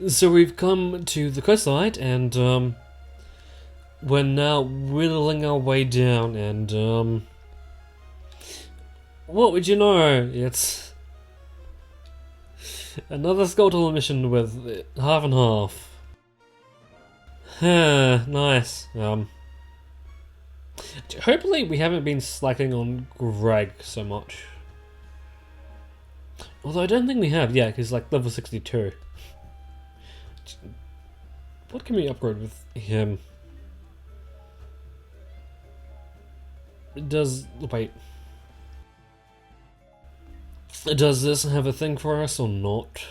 So we've come to the coastline, and we're now whittling our way down, and what would you know? It's another skeletal mission with half and half. Nice. Hopefully we haven't been slacking on Greg so much. Although I don't think we have, yeah, because like level 62. What can we upgrade with him? Does this have a thing for us or not?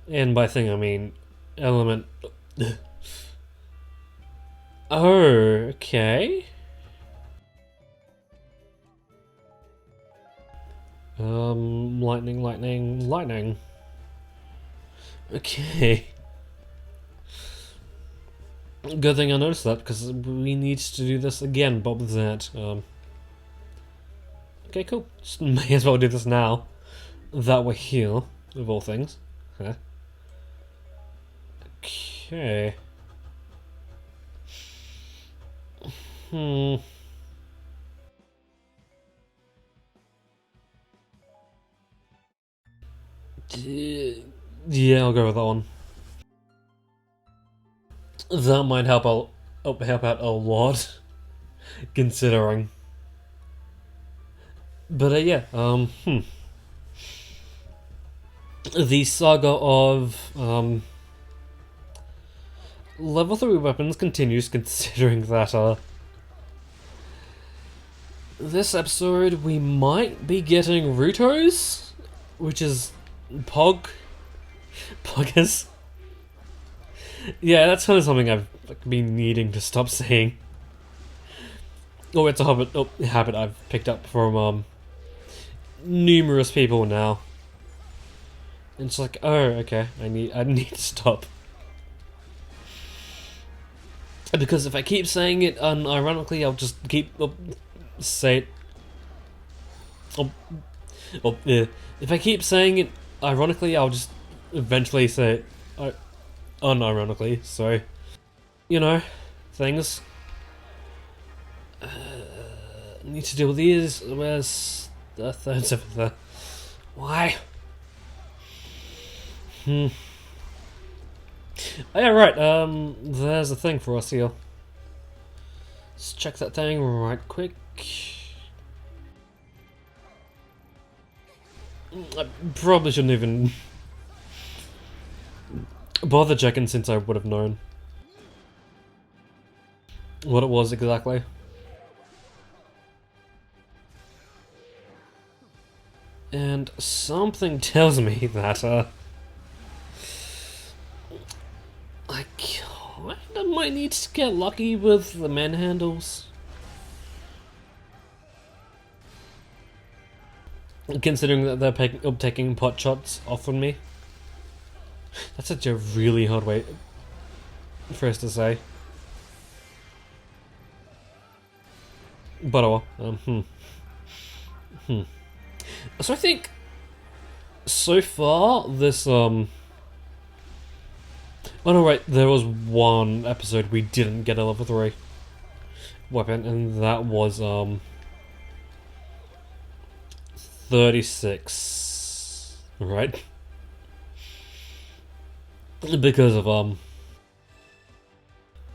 And by thing I mean element. Oh, okay. Lightning. Okay. Good thing I noticed that, because we need to do this again, but with that. Okay, cool. Just may as well do this now. That we're here, of all things. Huh. Okay. Yeah, I'll go with that one. That might help out a lot, considering. But yeah, the saga of level 3 weapons continues, considering that this episode we might be getting Rutos, which is Poggers. Yeah, that's kind of something I've been needing to stop saying. Oh, it's a habit I've picked up from numerous people now. And it's like, oh, okay, I need to stop. Because if I keep saying it unironically, I'll just keep say it. If I keep saying it ironically, I'll just eventually say it unironically. So, you know, things. Need to deal with these. Where's the third zipper? Why? Oh, yeah, right. There's a thing for us here. Let's check that thing right quick. I probably shouldn't even bother checking, since I would have known what it was exactly. And something tells me that I kinda might need to get lucky with the manhandles. Considering that they're taking pot shots off on me. That's such a really hard way for us to say. But So I think so far this Oh no, right, there was one episode we didn't get a level 3 weapon, and that was 36, right? Because of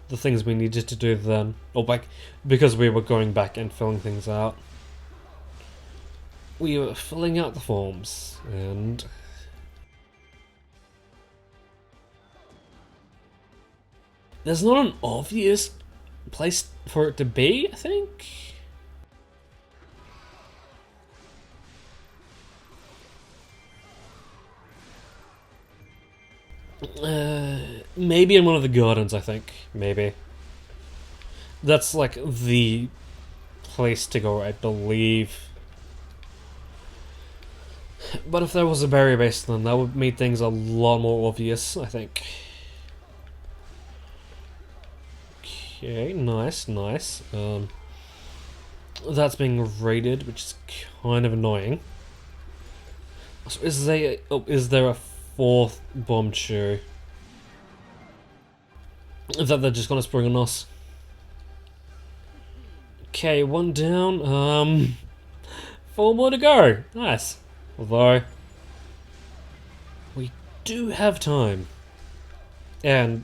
the things we needed to do then, or because we were going back and filling things out. We were filling out the forms, and there's not an obvious place for it to be, I think. Maybe in one of the gardens, I think. Maybe. That's like the place to go, I believe. But if there was a berry base, then that would make things a lot more obvious, I think. Okay, nice. That's being raided, which is kind of annoying. So is there a fourth bomb chew. Is that they're just gonna spring on us? Okay, one down. 4 more to go. Nice. Although we do have time, and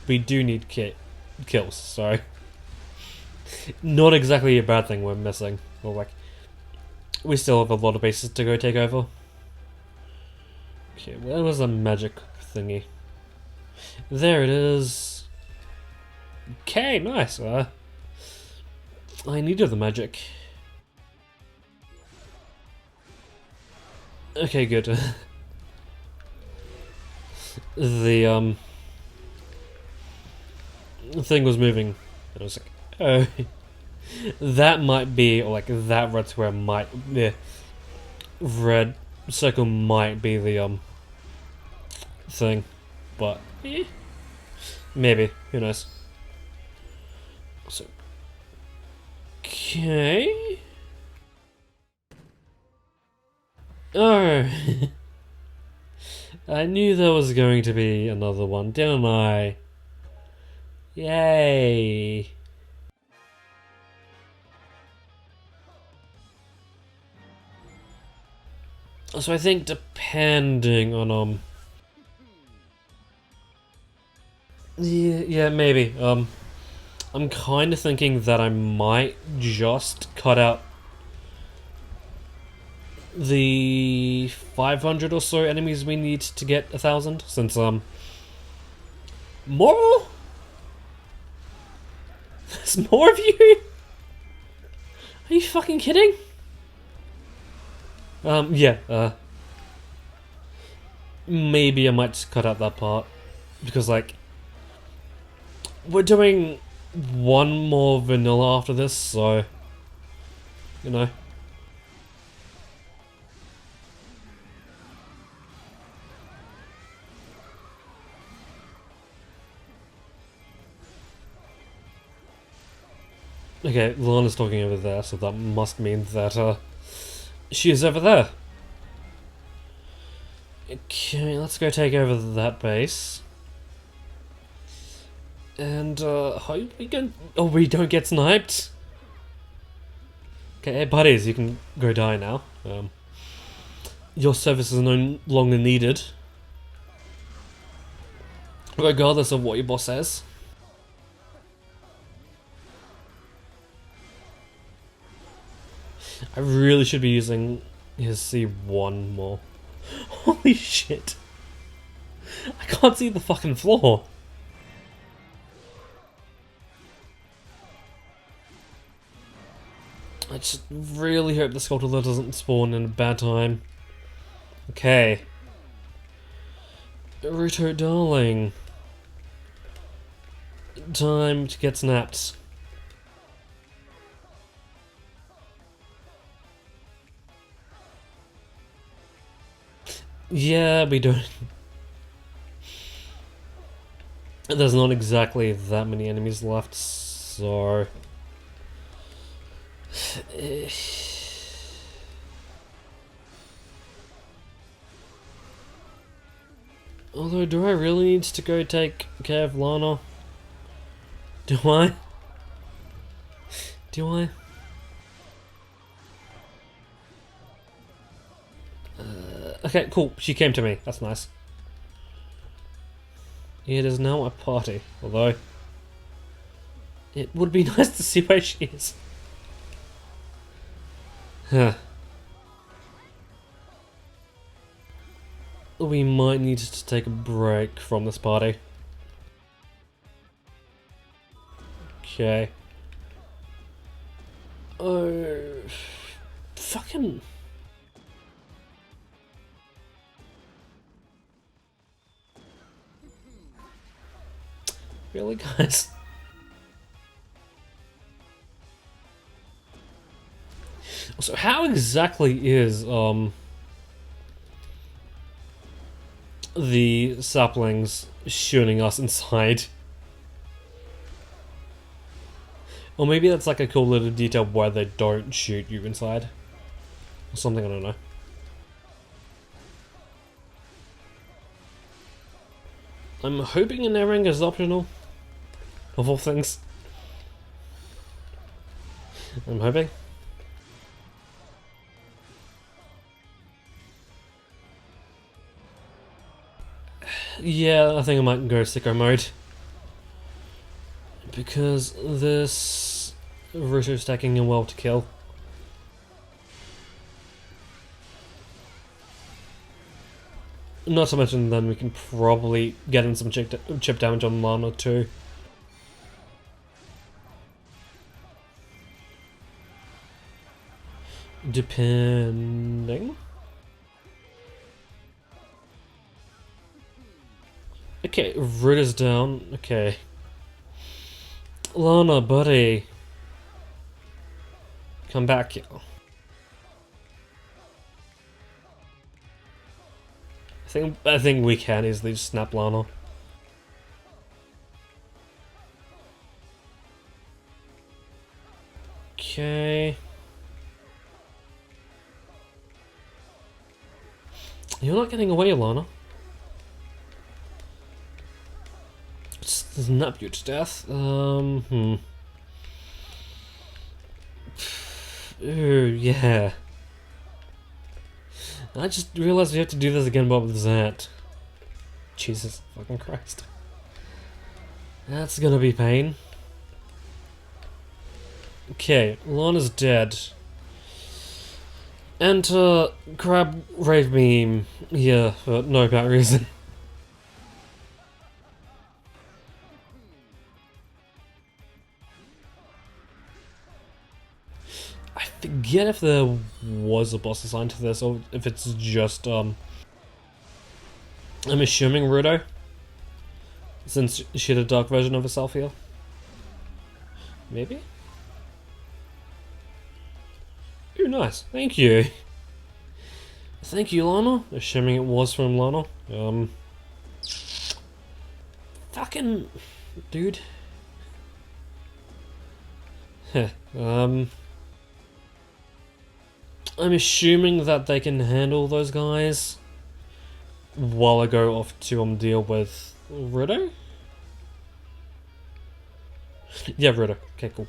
we do need kills. So not exactly a bad thing we're missing. Or like, we still have a lot of bases to go take over. Okay, where was the magic thingy? There it is. Okay, nice. I needed the magic. Okay, good. The thing was moving, and I was like, oh, that might be, or like that red square might, the red circle might be the thing, but maybe, who knows. So, okay. Oh, I knew there was going to be another one, didn't I? Yay! So I think depending on yeah, maybe. I'm kind of thinking that I might just cut out the 500 or so enemies we need to get 1,000, since more? There's more of you? Are you fucking kidding? Yeah, maybe I might just cut out that part, because like, we're doing one more vanilla after this, so, you know. Okay, Lana's talking over there, so that must mean that, she is over there. Okay, let's go take over that base. And, hope we can... Oh, we don't get sniped? Okay, hey buddies, you can go die now. Your service is no longer needed, regardless of what your boss says. I really should be using his C1 more. Holy shit. I can't see the fucking floor. I just really hope the Sculptor doesn't spawn in a bad time. Okay. Ruto, darling. Time to get snapped. Yeah, we don't... There's not exactly that many enemies left, so... Although, do I really need to go take care of Lana? Do I? Do I? Okay, cool. She came to me. That's nice. It is now a party, although it would be nice to see where she is. Huh. We might need to take a break from this party. Okay. Oh, fucking... Really, guys? So how exactly is the saplings shooting us inside? Or maybe that's like a cool little detail where they don't shoot you inside. Or something, I don't know. I'm hoping an airing is optional. Of all things. I'm hoping. Yeah, I think I might go sicko mode. Because this Ruto stacking him well to kill. Not to mention then we can probably get in some chip damage on Lana too. Depending. Okay, Ruto's down. Okay. Lana, buddy. Come back here. I think we can easily just snap Lana. Okay. You're not getting away, Lana. Snap you to death. Ooh, yeah. I just realized we have to do this again, but with Zat. Jesus fucking Christ. That's gonna be pain. Okay, Lana's dead. Enter Crab Rave Beam here for no apparent reason. I forget if there was a boss assigned to this or if it's just I'm assuming Ruto, since she had a dark version of herself here. Maybe? Ooh, nice. Thank you. Thank you, Lana. Assuming it was from Lana. Fucking... dude. Heh. I'm assuming that they can handle those guys while I go off to deal with Ruto? Yeah, Ruto. Okay, cool.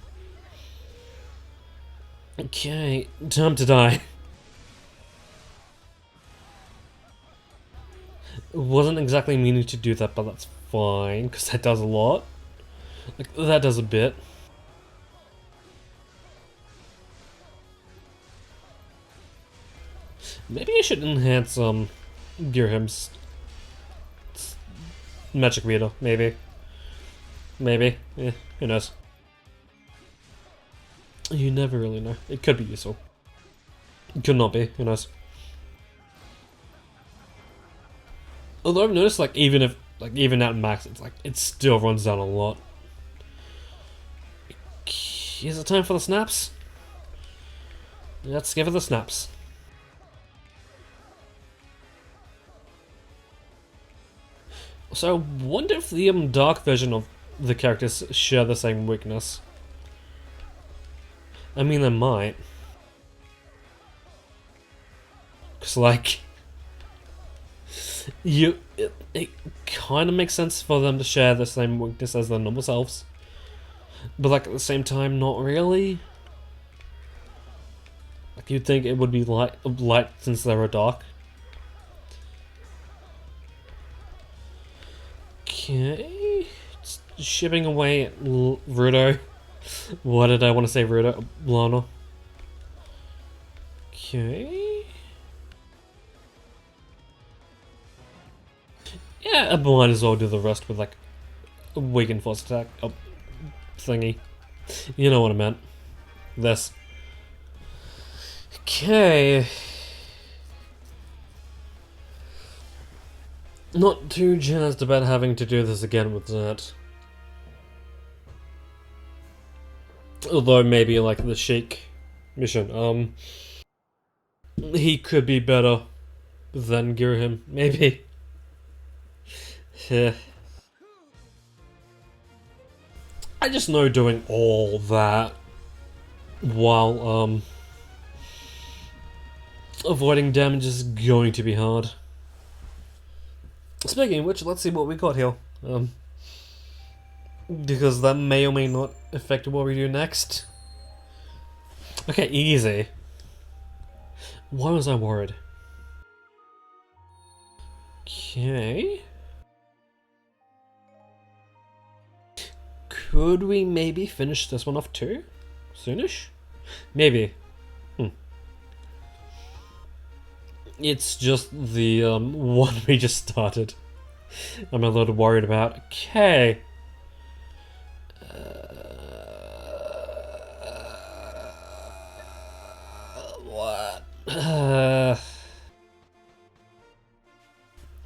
Okay, time to die. Wasn't exactly meaning to do that, but that's fine, because that does a lot. Like, that does a bit. Maybe I should enhance, Girhim's magic meter, maybe. Maybe. Eh, who knows. You never really know. It could be useful. It could not be, who knows. Although I've noticed, like, even at max, it's like, it still runs down a lot. Is it time for the snaps? Let's give it the snaps. So I wonder if the dark version of the characters share the same weakness. I mean, they might. Cause like, it kind of makes sense for them to share the same weakness as their normal selves, but like at the same time, not really. Like you'd think it would be light since they were dark. Okay, just shipping away at Ruto. What did I want to say, Ruto? Lana. Okay. Yeah, I might as well do the rest with like a weakened force attack. Oh, thingy. You know what I meant. This. Okay. Not too jazzed about having to do this again with that. Although maybe like the Sheik mission, he could be better than Girhim, maybe. Yeah. I just know doing all that while avoiding damage is going to be hard. Speaking of which, let's see what we got here. Because that may or may not affect what we do next. Okay, easy. Why was I worried? Okay. Could we maybe finish this one off too? Soonish? Maybe. It's just the one we just started. I'm a little worried about. Okay. What?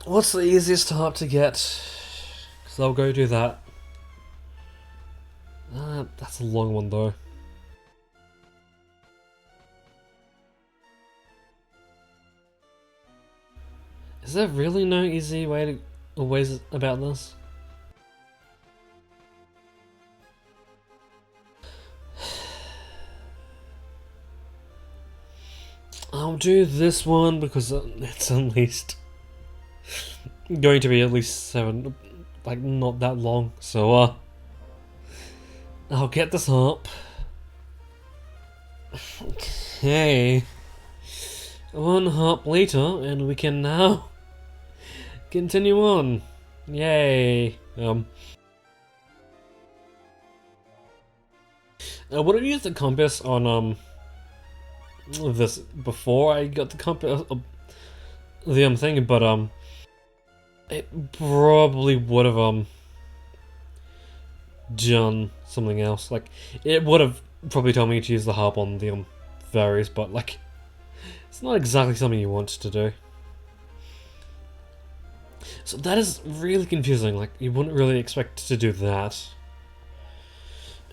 What's the easiest heart to get? Because I'll go do that. That's a long one though. Is there really no easy way to ways about this? I'll do this one because it's at least going to be at least 7, like not that long. So I'll get this up. Okay. 1 hop later, and we can now continue on. Yay. I would have used the compass on this before I got the compass, the thing, but it probably would have done something else. Like it would have probably told me to use the harp on the fairies, but like it's not exactly something you want to do. So that is really confusing. Like you wouldn't really expect to do that.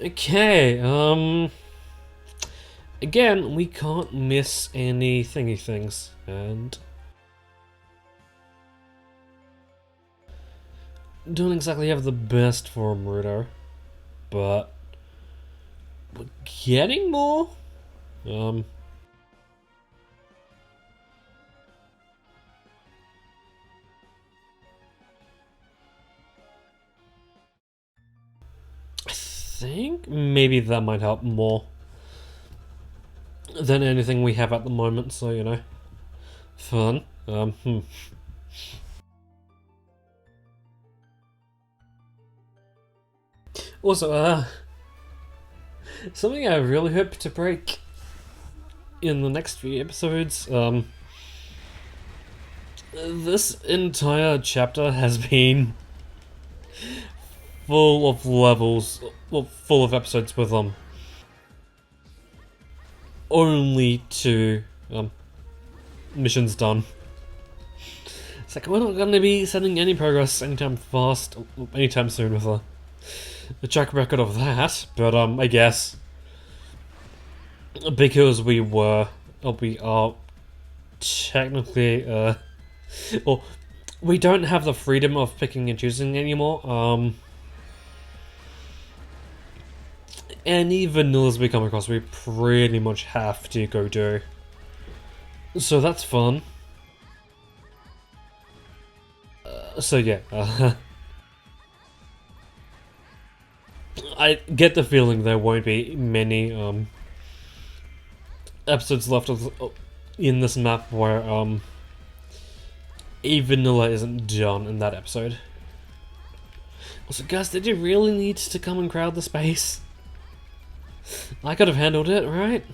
Okay, again, we can't miss any thingy things, and don't exactly have the best form Ruto, but we're getting more. I think maybe that might help more than anything we have at the moment, so you know, fun. Also, something I really hope to break in the next few episodes, this entire chapter has been full of levels, well, full of episodes with only 2 missions done. It's like we're not going to be sending any progress anytime soon with a track record of that, but I guess because we are technically well, we don't have the freedom of picking and choosing anymore. Any vanillas we come across, we pretty much have to go do. So that's fun. So yeah, I get the feeling there won't be many episodes left in this map where a vanilla isn't done in that episode. Also, guys, did you really need to come and crowd the space? I could have handled it, right?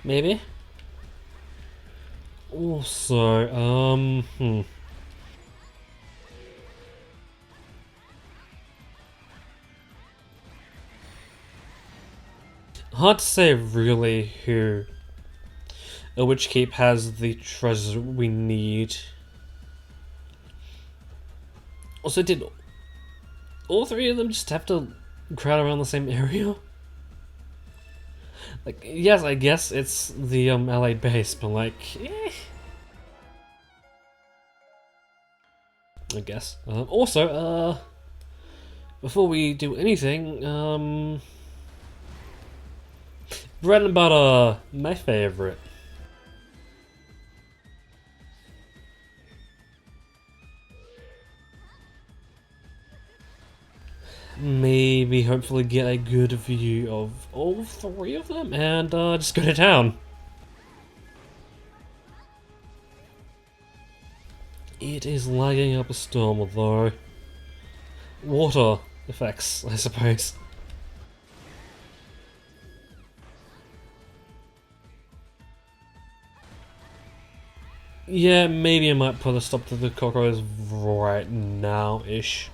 Maybe. Also, hard to say really which keep has the treasures we need. Also, did all 3 of them just have to crowd around the same area? Like, yes, I guess it's the LA base, but like, I guess. Also, before we do anything, bread and butter, my favorite. maybe hopefully get a good view of all three of them and just go to town. It is lagging up a storm though. Water effects, I suppose. Yeah, maybe I might put a stop to the cockroaches right now-ish.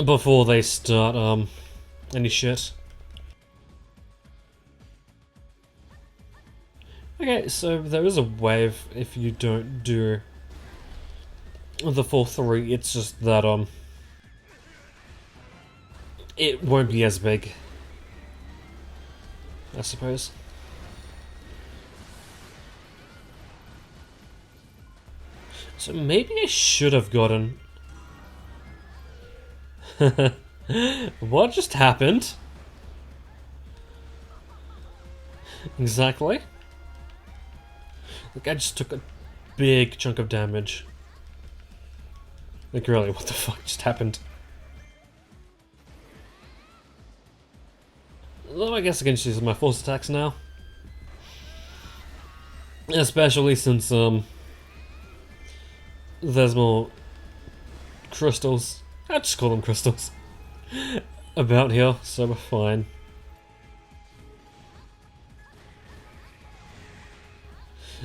Before they start, any shit. Okay, so there is a wave if you don't do the full 3, it's just that, it won't be as big, I suppose. So maybe I should have gotten... What just happened? Exactly. Like, I just took a big chunk of damage. Like, really, what the fuck just happened? Though I guess I can just use my force attacks now. Especially since, there's more crystals. I just call them crystals. About here, so we're fine.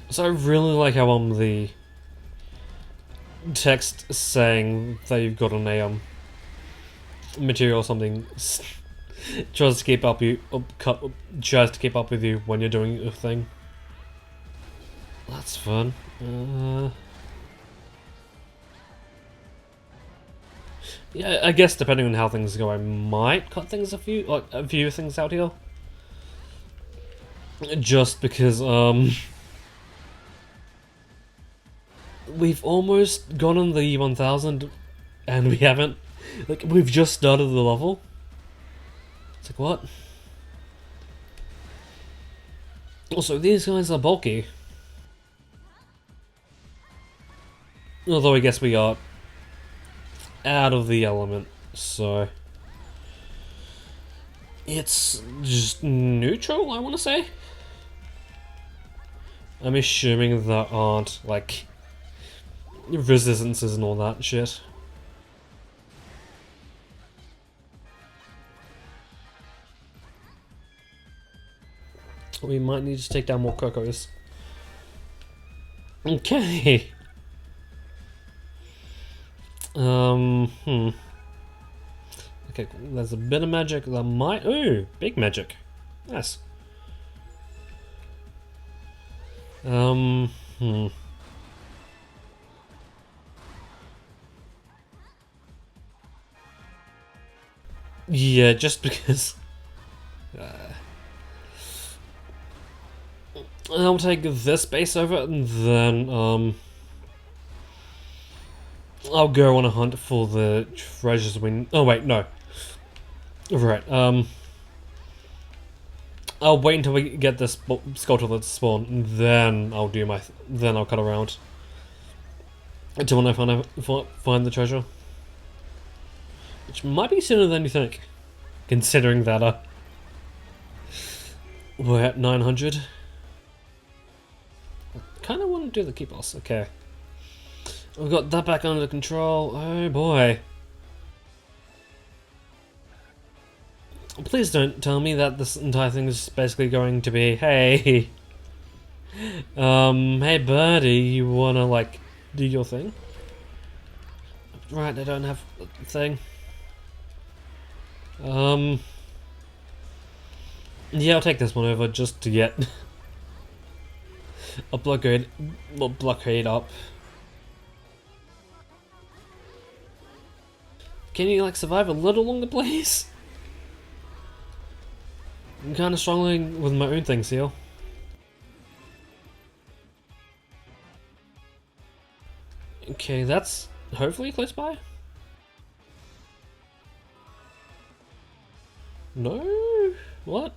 So I really like how the text saying that you've got an material or something tries to keep up tries to keep up with you when you're doing a thing. That's fun. Yeah, I guess depending on how things go, I might cut things a few things out here. Just because we've almost gone on the 1000 and we haven't, like, we've just started the level. It's like, what? Also, these guys are bulky. Although I guess we are out of the element, so it's just neutral, I want to say. I'm assuming there aren't, like, resistances and all that shit. We might need to take down more cocos. Okay. Okay, there's a bit of magic that might... Ooh, big magic. Nice. Yeah, just because... I'll take this base over and then, I'll go on a hunt for the treasures we... Oh wait, no. Right, I'll wait until we get this sculpture to spawn, and then I'll do my... Then I'll cut around. Until when I find the treasure. Which might be sooner than you think. Considering that, we're at 900. Kinda want to do the key boss, okay. We've got that back under control, oh boy. Please don't tell me that this entire thing is basically going to be, hey... hey birdie, you wanna, like, do your thing? Right, I don't have a thing. Yeah, I'll take this one over just to get... a blockade up. Can you, like, survive a little longer, please? I'm kind of struggling with my own things here. Okay, that's hopefully close by. No? What?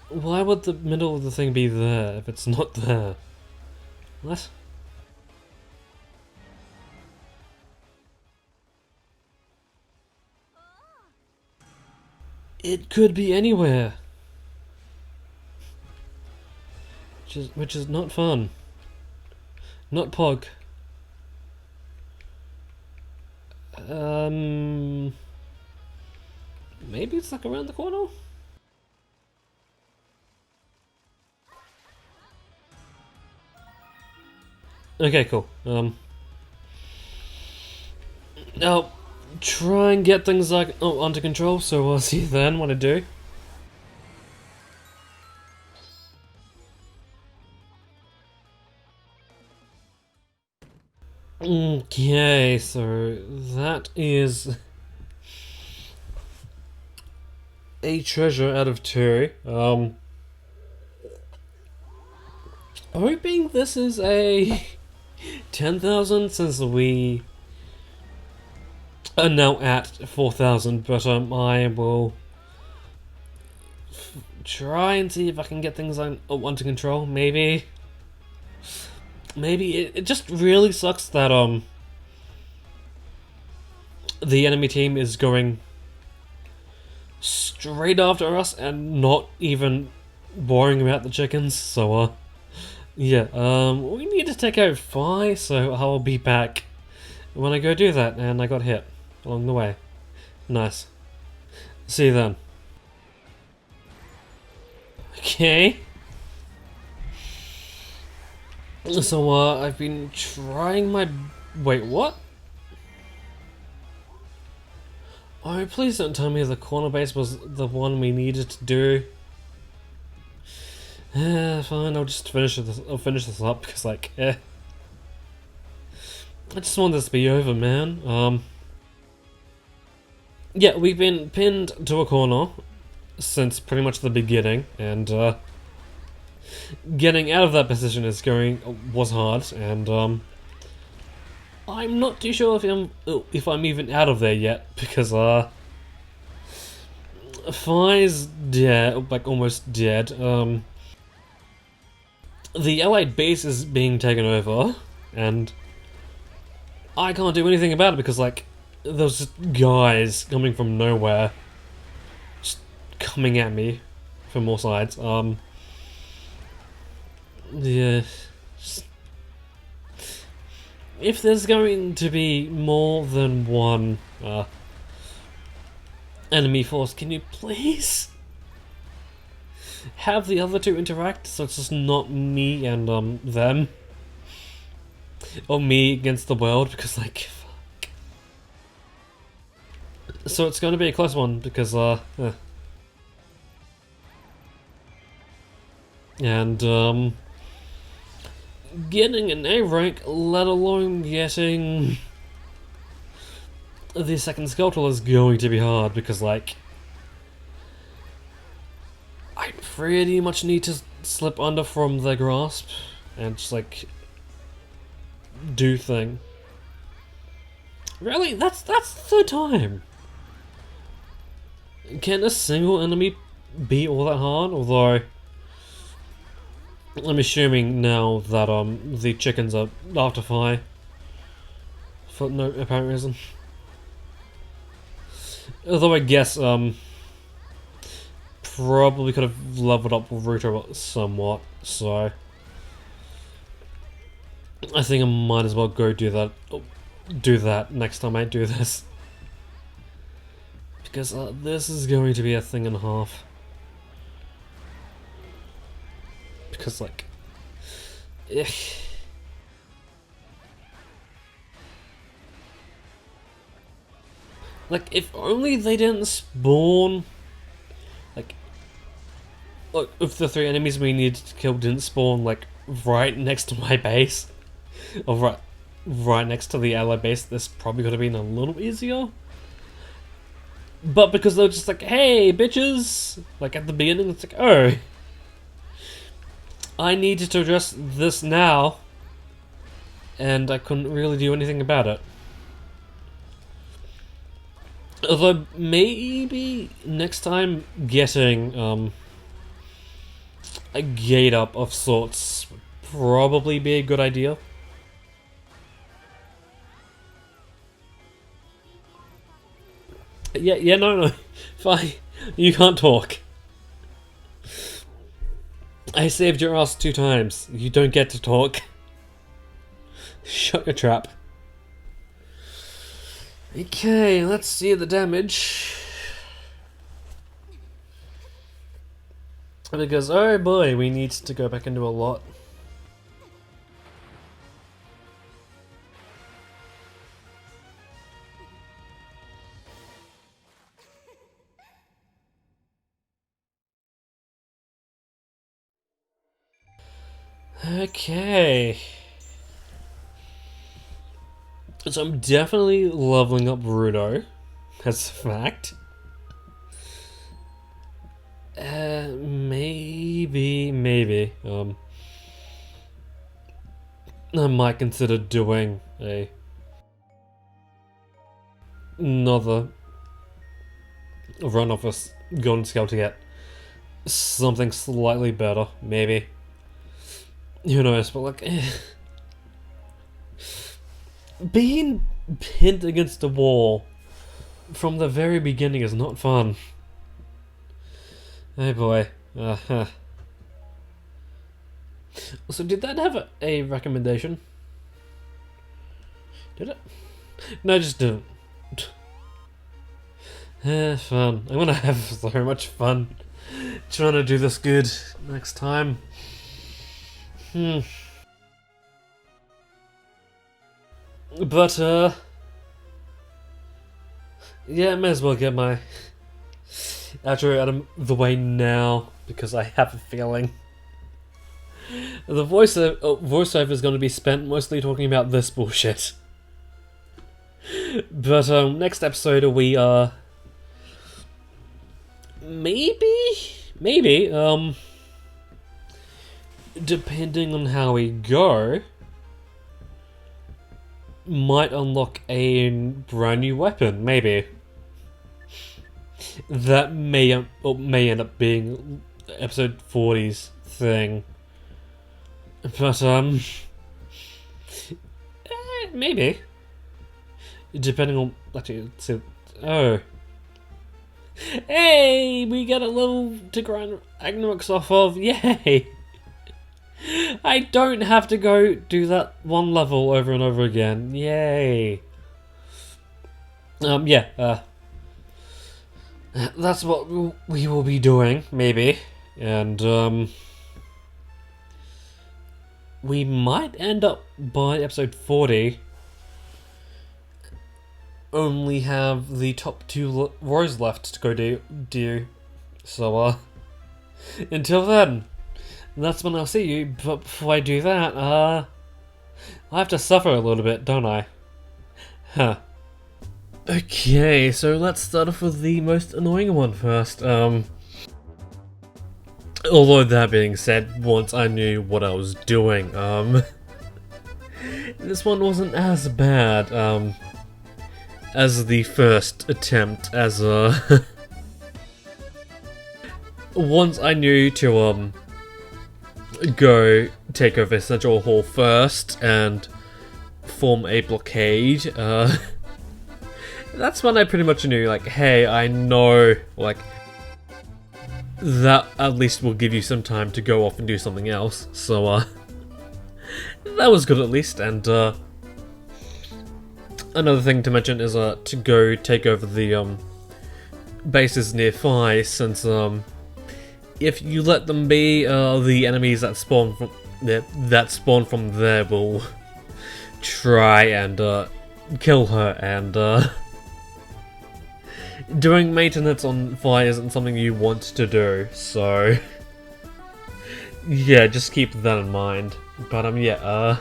Why would the middle of the thing be there if it's not there? What? It could be anywhere. Which is not fun. Not Pog. Maybe it's like around the corner? Okay, cool. I'll try and get things like under control, so I'll see you then what I do. Okay, so that is a treasure out of 2. Hoping this is a 10,000 since we are now at 4,000, but I will try and see if I can get things under control. Maybe it just really sucks that the enemy team is going straight after us and not even worrying about the chickens. So yeah, we need to take out Fi, so I'll be back when I go do that. And I got hit along the way. Nice. See you then. Okay. So, I've been trying my... Wait, what? Oh, please don't tell me the corner base was the one we needed to do. Fine, I'll just finish this. I'll finish this up because, like, I just want this to be over, man. Yeah, we've been pinned to a corner since pretty much the beginning, and getting out of that position was hard, and I'm not too sure if I'm even out of there yet because Fi's dead, like almost dead. The allied base is being taken over, and I can't do anything about it because, like, there's just guys coming from nowhere, just coming at me from all sides. Yeah. If there's going to be more than one enemy force, can you please have the other two interact so it's just not me and them? Or me against the world, because, like, fuck. So it's going to be a close one because and getting an A rank, let alone getting the second sculpture is going to be hard because, like, I pretty much need to slip under from their grasp and just, like, do thing. Really? That's the third time. Can a single enemy be all that hard? Although I'm assuming now that the chickens are after Fi for no apparent reason. Although I guess probably could have leveled up Ruto somewhat, so I think I might as well go do that next time I do this. Because this is going to be a thing and a half. Because, like, like, if only they didn't spawn, like, if the 3 enemies we needed to kill didn't spawn, like, right next to my base, or right next to the ally base, this probably could have been a little easier. But because they're just like, hey, bitches, like, at the beginning, it's like, oh, I needed to address this now, and I couldn't really do anything about it. Although, maybe next time getting, a gate up of sorts would probably be a good idea. Yeah, no, fine. You can't talk. I saved your ass 2 times. You don't get to talk. Shut your trap. Okay, let's see the damage. Because, oh boy, we need to go back into a lot. Okay. So I'm definitely leveling up Ruto. That's a fact. Maybe. I might consider doing another run of a golden scale to get something slightly better. Maybe. Who knows? But like, being pinned against a wall from the very beginning is not fun. Oh boy. So did that have a recommendation? Did it? No, it just didn't. Fun. I'm gonna have so much fun trying to do this good next time. But, yeah, I may as well get my outro out of the way now, because I have a feeling the voiceover is going to be spent mostly talking about this bullshit. But, next episode we, maybe, depending on how we go, might unlock a brand new weapon, maybe. That may end up being episode 40's thing. But, maybe. Depending on, actually, oh. Hey, we got a level to grind Agnorix off of, yay! I don't have to go do that one level over and over again. Yay. That's what we will be doing, maybe. And, we might end up by episode 40 only have the top 2 rows left to go do. So, until then, that's when I'll see you, but before I do that, I have to suffer a little bit, don't I? Huh. Okay, so let's start off with the most annoying one first. Although that being said, once I knew what I was doing, this one wasn't as bad, as the first attempt, as, once I knew to, go take over Central Hall first and form a blockade, that's when I pretty much knew, like, hey, I know, like, that at least will give you some time to go off and do something else, so, that was good at least, and, another thing to mention is, to go take over the, bases nearby, since, if you let them be, the enemies that spawn from there will try and kill her, and doing maintenance on fire isn't something you want to do, so yeah, just keep that in mind. But yeah,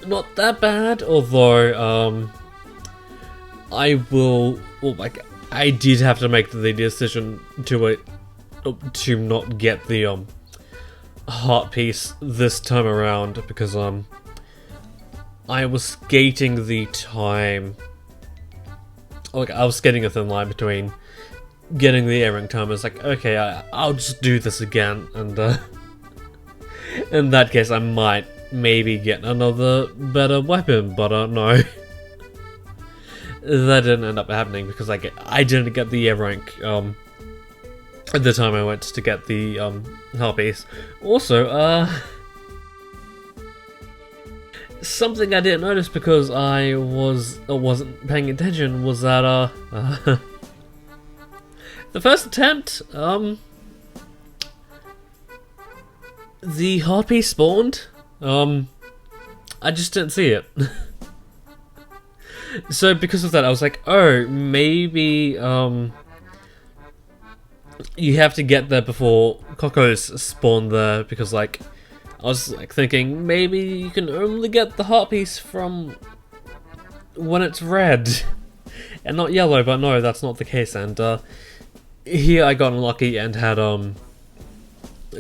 not that bad, although I did have to make the decision to not get the heart piece this time around, because I was skating the time, like, I was skating a thin line between getting the A-rank time, I was like, okay, I'll just do this again, and in that case I might maybe get another better weapon, but no. That didn't end up happening because I didn't get the A-rank at the time I went to get the harpies. Also, something I didn't notice because I wasn't paying attention was that the first attempt, the harpy spawned. I just didn't see it. So because of that, I was like, oh, maybe you have to get there before Cocos spawn there, because like I was like thinking maybe you can only get the heart piece from when it's red and not yellow, but no, that's not the case. And here I got unlucky and had a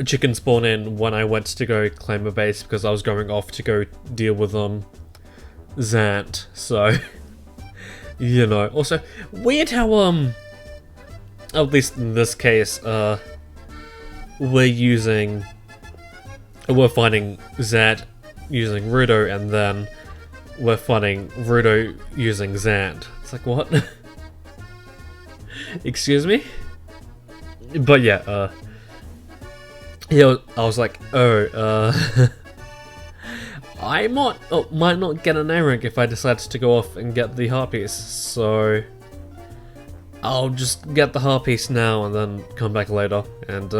chicken spawn in when I went to go claim a base, because I was going off to go deal with Zant. So you know, also weird how at least in this case we're fighting Zant using Ruto, and then we're fighting Ruto using Zant. It's like, what? Excuse me? But yeah, yeah, I was like, oh, I might not get an A rank if I decide to go off and get the heart piece, so I'll just get the heart piece now and then come back later. And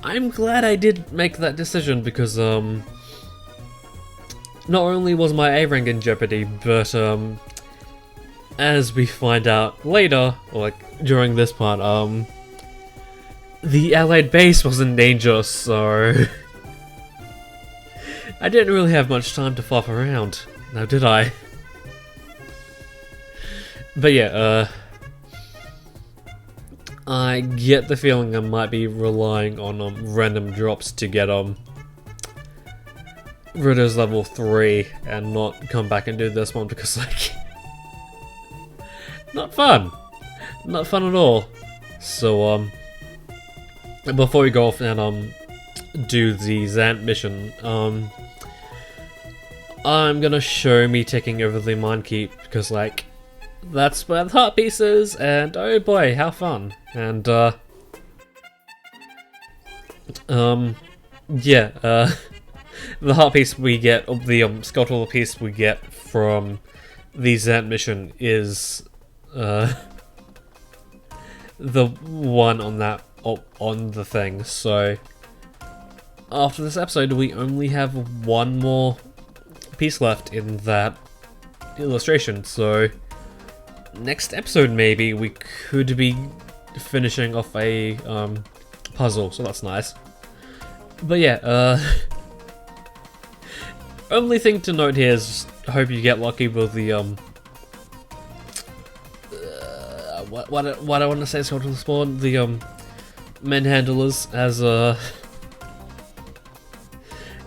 I'm glad I did make that decision, because not only was my A rank in jeopardy, but as we find out later, or like during this part, the allied base was in danger, so I didn't really have much time to fluff around, now did I? But yeah, I get the feeling I might be relying on random drops to get Ruto's level 3 and not come back and do this one, because like, not fun at all. So before we go off and do the Zant mission, I'm gonna show me taking over the Mine Keep, because like, that's where the heart piece is, and oh boy, how fun. And yeah, the heart piece we get, or the skeletal piece we get from the Zant mission is the one on that on the thing. So after this episode, we only have one more piece left in that illustration. So next episode, maybe we could be finishing off a puzzle, so that's nice. But yeah, only thing to note here is just hope you get lucky with the what I want to say is called the spawn, the manhandlers, as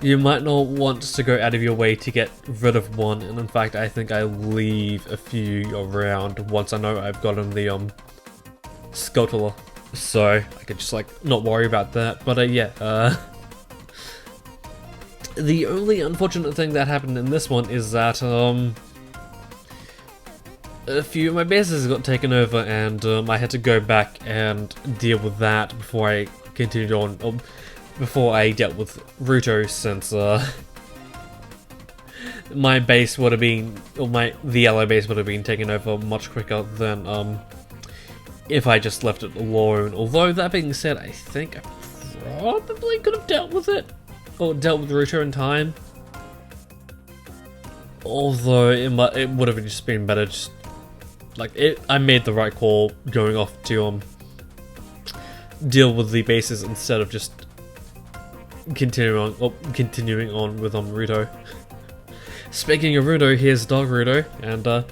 you might not want to go out of your way to get rid of one, and in fact I think I leave a few around once I know I've gotten the Scuttler, so I could just like not worry about that. But yeah, the only unfortunate thing that happened in this one is that a few of my bases got taken over, and I had to go back and deal with that before I continued on, before I dealt with Ruto, since my base would have been, or the yellow base would have been taken over much quicker than if I just left it alone. Although that being said, I think I probably could have dealt with it, or dealt with Ruto in time. Although it would have just been better, just like I made the right call going off to deal with the bases instead of just continuing on with Ruto. Speaking of Ruto, here's Dark Ruto, and I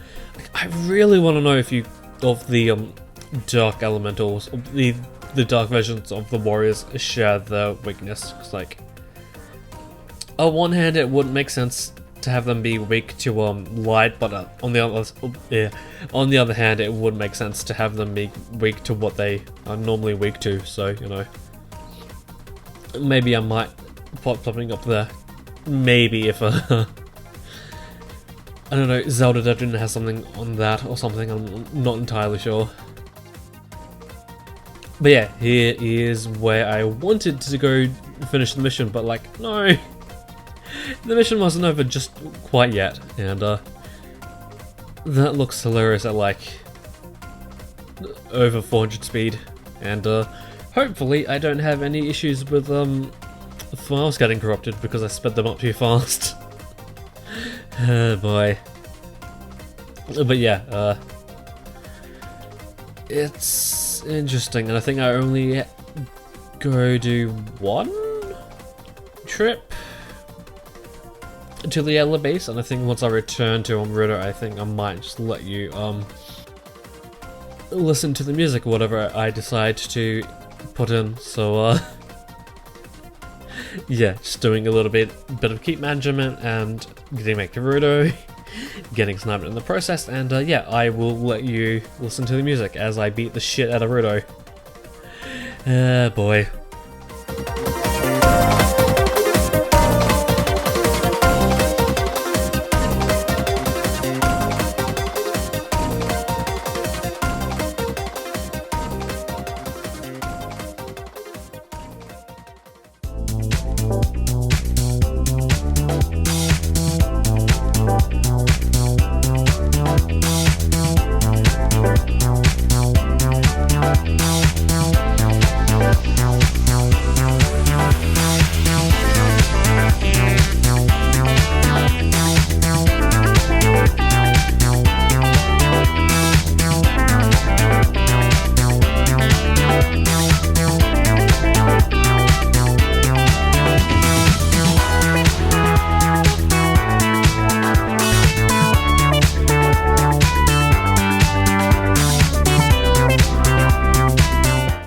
really want to know if the dark elementals, the dark versions of the warriors share the weakness. Cause like, on one hand, it wouldn't make sense to have them be weak to light, but on the other hand, it would make sense to have them be weak to what they are normally weak to. So you know, maybe I might pop something up there. Maybe if I don't know, Zelda Dungeon has something on that or something. I'm not entirely sure. But yeah, here is where I wanted to go finish the mission, but like, no. The mission wasn't over just quite yet, and that looks hilarious at like over 400 speed, and hopefully I don't have any issues with files getting corrupted because I sped them up too fast. Oh boy. But yeah, it's interesting, and I think I only go do one trip to the yellow base, and I think once I return to Ruto, I think I might just let you listen to the music or whatever I decide to put in. So yeah, just doing a little bit of keep management and getting back to Ruto, getting sniped in the process, and yeah, I will let you listen to the music as I beat the shit out of Ruto. Boy.